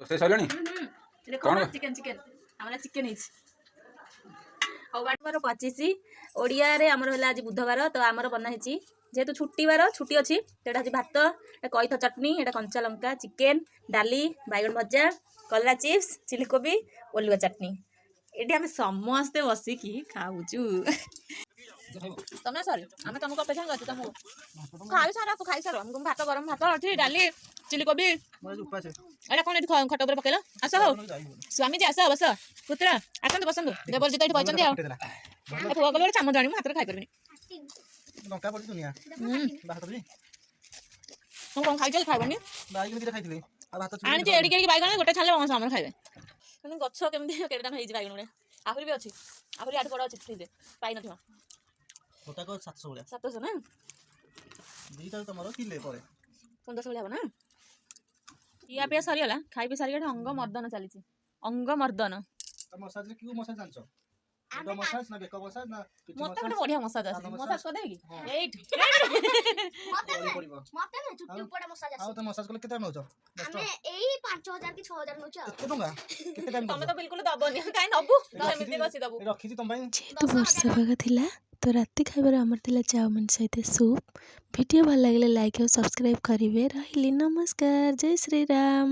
ରୋଷେଇ ସରିଲାଣି? ଦେଖ ଚିକେନ ଚିକେନ ଆମର ଚିକେନ ହେଇଛି। ଆଉ 25 ଓଡ଼ିଆରେ ଆମର ହେଲା ଆଜି ବୁଧବାର ତ ଆମର ବନା ହେଇଛି ଯେହେତୁ ଛୁଟିବାର ଛୁଟି ଅଛି ସେଟା ହେଉଛି ଭାତ, କଇଥ ଚଟନି, ଏଟା କଞ୍ଚା ଲଙ୍କା, ଚିକେନ, ଡାଲି, ବାଇଗଣ ଭଜା, କଲରା ଚିପ୍ସ, ଚିଲି କୋବି, ଓଲୁଅ ଚଟନି। ଏଠି ଆମେ ସମସ୍ତେ ବସିକି ଖାଉଛୁ। ତମେ ସରି ଆମେ ତମକୁ ଅପେକ୍ଷା କରିଛୁ ତମକୁ ଖାଇସାର ତୁ ଖାଇସାର ଭାତ ଗରମ ଭାତ ଅଛି ଡାଲି ଚିଲି କୋବି ଏଇଟା କଣ ଏଠି ଖଟ ଉପରେ ପକେଇଲ ଆସ ହଉ ସ୍ୱାମୀ ଯେ ଆସ ବସ ପୁତ୍ର ଆସନ୍ତୁ ବସନ୍ତୁ ଦେବର ଯେତେ ଏଠି କହିଛନ୍ତି ଆଉ ପୁଅ ଗଲେ ଗୋଟେ ଚାମଚ ଆଣିବୁ ହାତରେ ଖାଇପାରିବିନି ମୁଁ କଣ ଖାଇଛି ଖାଇବନି ଆଣିଛି ଏଡ଼ିକି ଏଡ଼ିକି ବାଇଗଣ ଗୋଟେ ଛାଣିଲେ ଆମର ଖାଇବେ କିନ୍ତୁ ଗଛ କେମିତି କେତେଟା ହେଇଛି ବାଇଗଣ ଗୁଡ଼ା ଆହୁରି ବି ଅଛି ଆହୁରି ଆଠୁ ବଡ଼ ଅଛି ଫ୍ରିଜରେ ପାଇନଥିବ 700 ନା ତମର କିଲେ ପରେ 1500 ଭଳିଆ ହବ ନା ଖିଆ ପିଆ ସରିଗଲା ଖାଇ ପିଇ ସାରିକି ଅଙ୍ଗ ମର୍ଦନ ଚାଲିଛି ଅଙ୍ଗ ମର୍ଦନ ମତେ ଗୋଟେ ବଢିଆ ମସାଜ ଆସୁଛି ମସାଜ କରିଦେବି କି ଏଇଠି ତମେ ତ ବିଲକୁଲ ଦବନି କାଇଁ ନବୁ ଏମିତି ବସି ଦବୁ ଯେହେତୁ ବର୍ଷା ପାଗ ଥିଲା ତ ରାତି ଖାଇବାରେ ଆମର ଥିଲା ଚାଉମିନ ସହିତ ସୁପ୍। ଭିଡ଼ିଓ ଭଲ ଲାଗିଲେ ଲାଇକ୍ ଆଉ ସବସ୍କ୍ରାଇବ୍ କରିବେ। ରହିଲି ନମସ୍କାର, ଜୟ ଶ୍ରୀରାମ।